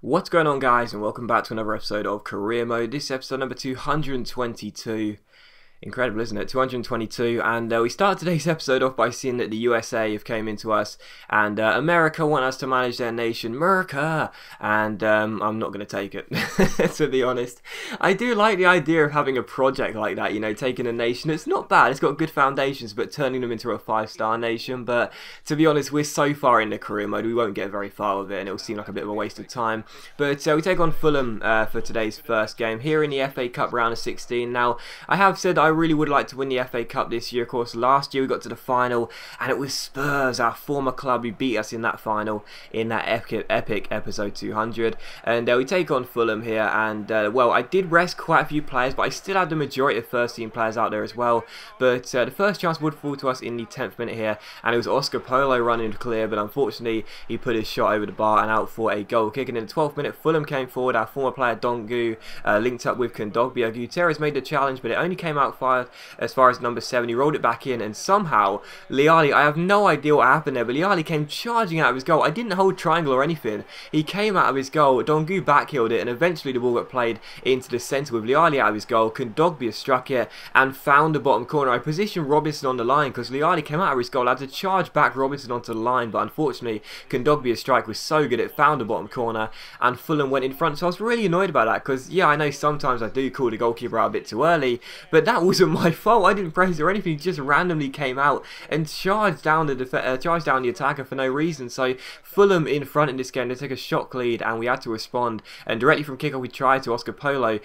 What's going on, guys, and welcome back to another episode of Career Mode. This is episode number 222. Incredible, isn't it? 222, and we start today's episode off by seeing that the USA have came into us, and America want us to manage their nation, America, and I'm not going to take it, to be honest. I do like the idea of having a project like that, you know, taking a nation. It's not bad, it's got good foundations, but turning them into a 5-star nation. But to be honest, we're so far into career mode, we won't get very far with it, and it'll seem like a bit of a waste of time. But we take on Fulham for today's first game here in the FA Cup round of 16. Now, I have said I really would like to win the FA Cup this year. Of course, last year we got to the final, and it was Spurs, our former club, who beat us in that final in that epic episode 200. And we take on Fulham here, and well, I did rest quite a few players, but I still had the majority of first team players out there as well. But the first chance would fall to us in the 10th minute here, and it was Oscar Polo running clear, but unfortunately he put his shot over the bar and out for a goal kick. And in the 12th minute, Fulham came forward. Our former player Dongu linked up with Kondogbia. Gutierrez made the challenge, but it only came out as far as number 7. He rolled it back in, and somehow Liali, I have no idea what happened there, but Liali came charging out of his goal. I didn't hold triangle or anything. He came out of his goal, Dongu backheeled it, and eventually the ball got played into the centre with Liali out of his goal. Kondogbia struck it and found the bottom corner. I positioned Robinson on the line because Liali came out of his goal. I had to charge back Robinson onto the line, but unfortunately Kondogbia's strike was so good it found the bottom corner, and Fulham went in front. So I was really annoyed about that because, yeah, I know sometimes I do call the goalkeeper out a bit too early, but that wasn't my fault. I didn't press it or anything. He just randomly came out and charged down the attacker for no reason. So Fulham in front in this game. They take a shot lead, and we had to respond. And directly from kickoff, we tried to. Oscar Polo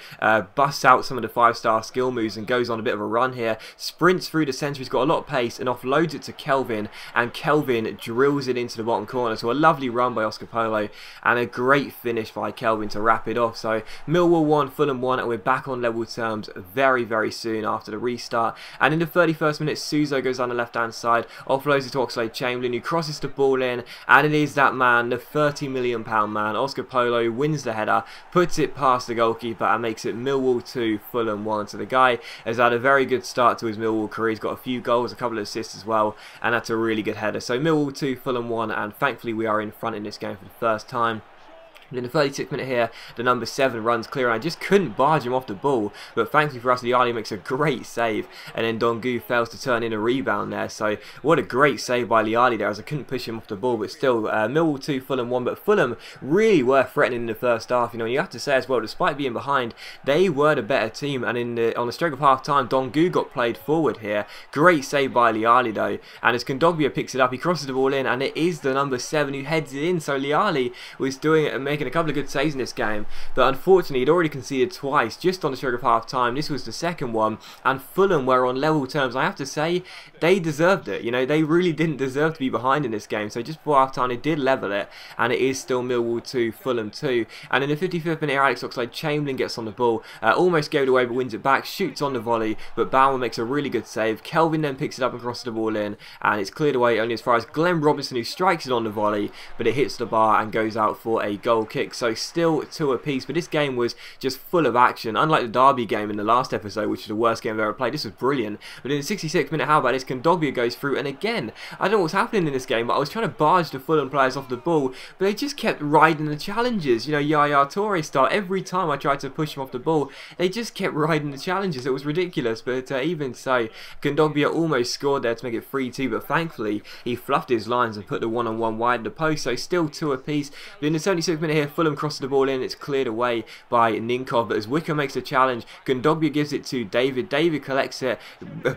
busts out some of the 5-star skill moves and goes on a bit of a run here. Sprints through the centre. He's got a lot of pace and offloads it to Kelvin, and Kelvin drills it into the bottom corner. So a lovely run by Oscar Polo and a great finish by Kelvin to wrap it off. So Millwall 1, Fulham 1, and we're back on level terms very, very soon after the restart. And in the 31st minute, Suso goes on the left-hand side, offloads it to Oxlade-Chamberlain, who crosses the ball in, and it is that man, the £30 million man, Oscar Polo, wins the header, puts it past the goalkeeper, and makes it Millwall 2, Fulham 1. So the guy has had a very good start to his Millwall career. He's got a few goals, a couple of assists as well, and that's a really good header. So Millwall 2, Fulham 1, and thankfully we are in front in this game for the first time. In the 36th minute here, the number 7 runs clear, and I just couldn't barge him off the ball, but thankfully for us, Liali makes a great save, and then Dongu fails to turn in a rebound there. So what a great save by Liali there, as I couldn't push him off the ball. But still, Millwall 2, Fulham 1, but Fulham really were threatening in the first half, you know. And you have to say as well, despite being behind, they were the better team, and on the stroke of half time, Dongu got played forward here. Great save by Liali though, and as Kondogbia picks it up, he crosses the ball in, and it is the number 7 who heads it in. So Liali was doing it and making a couple of good saves in this game, but unfortunately he'd already conceded twice just on the stroke of half time. This was the second one, and Fulham were on level terms. I have to say, they deserved it. You know, they really didn't deserve to be behind in this game. So just before half time, they did level it, and it is still Millwall 2, Fulham 2. And in the 55th minute, Alex Oxlade-Chamberlain gets on the ball, almost gave it away, but wins it back, shoots on the volley, but Bauer makes a really good save. Kelvin then picks it up and crosses the ball in, and it's cleared away only as far as Glenn Robinson, who strikes it on the volley, but it hits the bar and goes out for a goal kick. So still 2 apiece, but this game was just full of action. Unlike the Derby game in the last episode, which is the worst game I've ever played, this was brilliant. But in the 66th minute, how about this? Kondogbia goes through, and again, I don't know what's happening in this game, but I was trying to barge the Fulham players off the ball, but they just kept riding the challenges. You know, Yaya Toure style. Every time I tried to push him off the ball, they just kept riding the challenges. It was ridiculous, but even so, Kondogbia almost scored there to make it 3-2, but thankfully he fluffed his lines and put the one-on-one wide of the post, so still 2 apiece. But in the 76th minute here, Fulham crosses the ball in, it's cleared away by Ninkov, but as Wicker makes the challenge, Kondogbia gives it to David. David collects it,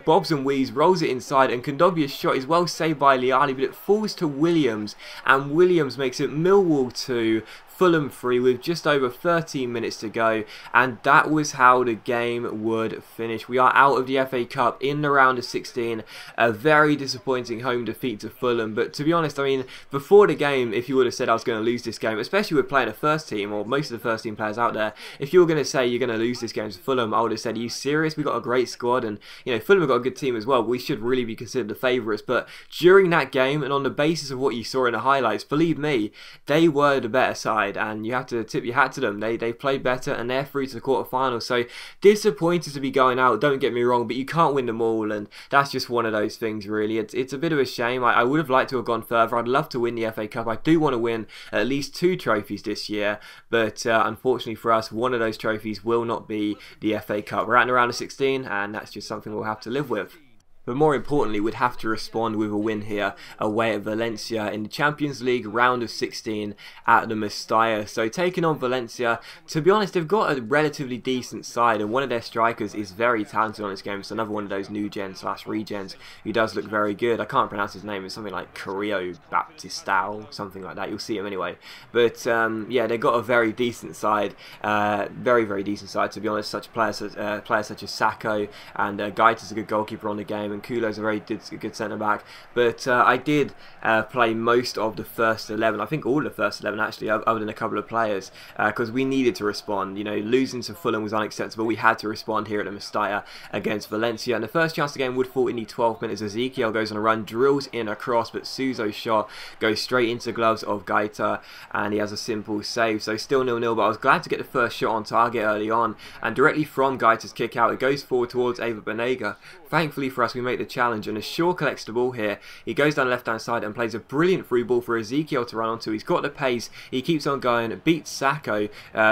bobs and weaves, rolls it inside, and Kondogbia's shot is well saved by Liali, but it falls to Williams, and Williams makes it Millwall 2, Fulham 3 with just over 13 minutes to go, and that was how the game would finish. We are out of the FA Cup in the round of 16. A very disappointing home defeat to Fulham, but to be honest, I mean, before the game, if you would have said I was going to lose this game, especially with playing a first team, or most of the first team players out there, if you were going to say you're going to lose this game to Fulham, I would have said, are you serious? We've got a great squad, and you know, Fulham have got a good team as well. We should really be considered the favourites, but during that game, and on the basis of what you saw in the highlights, believe me, they were the better side. side, and you have to tip your hat to them. They played better, and they're through to the quarterfinals. So disappointed to be going out, don't get me wrong, but you can't win them all, and that's just one of those things really. It's a bit of a shame. I would have liked to have gone further. I'd love to win the FA Cup. I do want to win at least 2 trophies this year, but unfortunately for us, one of those trophies will not be the FA Cup. We're at the round of 16, and that's just something we'll have to live with. But more importantly, we'd have to respond with a win here away at Valencia in the Champions League round of 16 at the Mestalla. So taking on Valencia, to be honest, they've got a relatively decent side, and one of their strikers is very talented on this game. It's another one of those new gen / regens who does look very good. I can't pronounce his name. It's something like Carrillo Baptistao, something like that. You'll see him anyway. But yeah, they've got a very decent side, very decent side, to be honest. Such players such as Sacco, and Gaeta's a good goalkeeper on the game, and Kulo's a very good centre-back. But I did play most of the first 11, I think all of the first 11 actually, other than a couple of players, because we needed to respond. You know, losing to Fulham was unacceptable. We had to respond here at the Mestalla against Valencia, and the first chance of the game would fall in the 12th minutes. Ezekiel goes on a run, drills in a cross, but Suzo's shot goes straight into the gloves of Gaeta, and he has a simple save. So still 0-0, but I was glad to get the first shot on target early on, and directly from Gaeta's kick out, it goes forward towards Ava Banega. Thankfully for us, we make the challenge, and as Shaw collects the ball here, he goes down the left hand side and plays a brilliant through ball for Ezekiel to run onto. He's got the pace, he keeps on going, beats Sacco,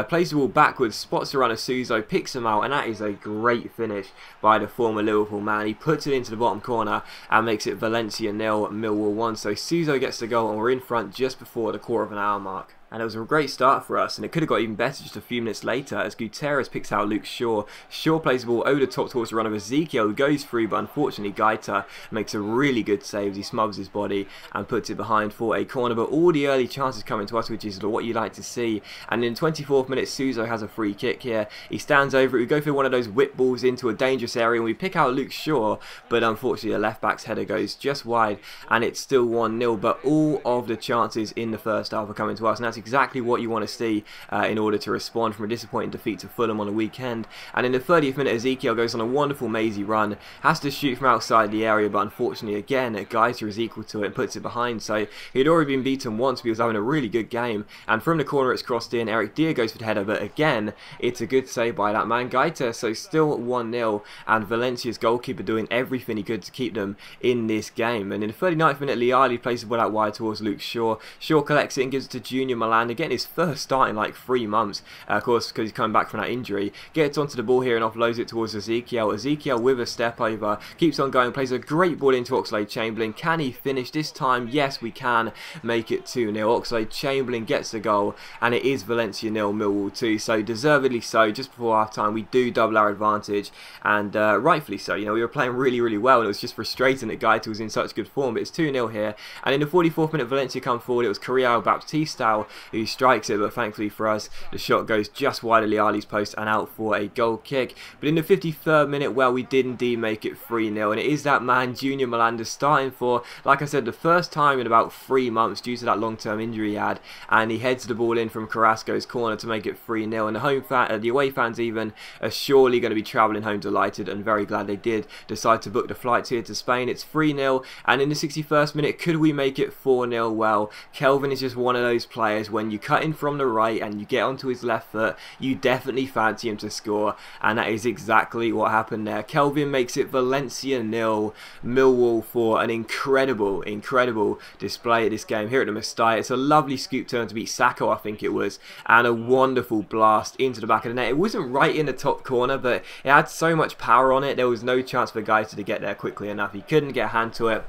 plays the ball backwards, spots the runner Suzo, picks him out, and that is a great finish by the former Liverpool man. He puts it into the bottom corner and makes it Valencia 0, Millwall 1. So Suzo gets the goal, and we're in front just before the quarter of an hour mark. And it was a great start for us, and it could have got even better just a few minutes later as Gutierrez picks out Luke Shaw. Shaw plays the ball over the top towards the run of Ezekiel, who goes through, but unfortunately Gaeta makes a really good save as he smothers his body and puts it behind for a corner. But all the early chances coming to us, which is what you like to see. And in the 24th minute, Suzo has a free kick here. He stands over it. We go through one of those whip balls into a dangerous area, and we pick out Luke Shaw, but unfortunately the left back's header goes just wide, and it's still 1-0. But all of the chances in the first half are coming to us, and that's exactly what you want to see in order to respond from a disappointing defeat to Fulham on the weekend. And in the 30th minute, Ezekiel goes on a wonderful mazy run, has to shoot from outside the area, but unfortunately again Gaeta is equal to it and puts it behind. So he had already been beaten once, but he was having a really good game, and from the corner it's crossed in. Eric Dier goes for the header, but again it's a good save by that man Gaeta. So still 1-0, and Valencia's goalkeeper doing everything he could to keep them in this game. And in the 39th minute, Liali plays the ball out wide towards Luke Shaw. Shaw collects it and gives it to Junior Milan, again his first start in like 3 months, of course, because he's coming back from that injury. Gets onto the ball here and offloads it towards Ezekiel. Ezekiel with a step over, keeps on going, plays a great ball into Oxlade-Chamberlain. Can he finish this time? Yes, we can make it 2-0. Oxlade-Chamberlain gets the goal, and it is Valencia 0, Millwall 2. So deservedly so. Just before half time, we do double our advantage, and rightfully so. You know, we were playing really well, and it was just frustrating that Gaeta was in such good form. But it's 2-0 here, and in the 44th minute, Valencia come forward. It was Carrillo Baptistao who strikes it, but thankfully for us, the shot goes just wide of Liali's post and out for a goal kick. But in the 53rd minute, well, we did indeed make it 3-0, and it is that man Junior Malanda starting for, like I said, the first time in about 3 months due to that long-term injury he had, and he heads the ball in from Carrasco's corner to make it 3-0. And the away fans even are surely going to be travelling home delighted, and very glad they did decide to book the flights here to Spain. It's 3-0, and in the 61st minute, could we make it 4-0? Well, Kelvin is just one of those players, when you cut in from the right and you get onto his left foot, you definitely fancy him to score, and that is exactly what happened there. Kelvin makes it Valencia 0, Millwall 4. An incredible display at this game here at the Mestalla. It's a lovely scoop turn to beat Sacco, I think it was, and a wonderful blast into the back of the net. It wasn't right in the top corner, but it had so much power on it, there was no chance for Gaeta to get there quickly enough. He couldn't get a hand to it,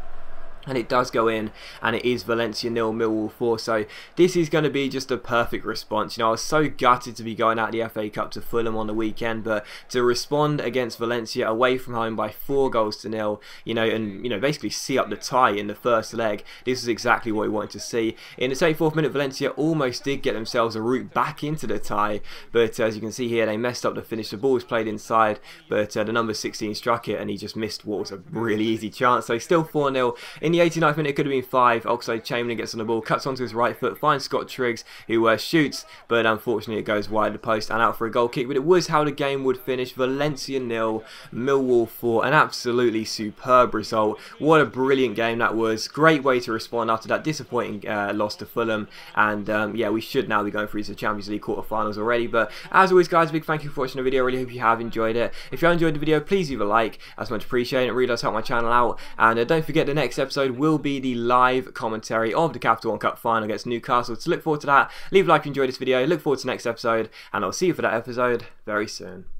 and it does go in, and it is Valencia 0, Millwall 4. So this is going to be just a perfect response. You know, I was so gutted to be going out of the FA Cup to Fulham on the weekend, but to respond against Valencia away from home by 4-0, you know, and basically see up the tie in the first leg, this is exactly what we wanted to see. In the 84th minute, Valencia almost did get themselves a route back into the tie, but as you can see here, they messed up the finish. The ball was played inside, but the number 16 struck it, and he just missed what was a really easy chance. So still 4-0. In the 89th minute, it could have been 5. Oxlade-Chamberlain gets on the ball, cuts onto his right foot, finds Scott Triggs, who shoots, but unfortunately it goes wide of the post and out for a goal kick. But it was how the game would finish. Valencia 0, Millwall 4. An absolutely superb result. What a brilliant game that was. Great way to respond after that disappointing loss to Fulham. And yeah, we should now be going through to the Champions League quarterfinals already. But as always, guys, big thank you for watching the video. I really hope you have enjoyed it. If you have enjoyed the video, please leave a like. That's much appreciated. It really does help my channel out. And don't forget, the next episode will be the live commentary of the Capital One Cup final against Newcastle. So look forward to that. Leave a like if you enjoyed this video. Look forward to the next episode, and I'll see you for that episode very soon.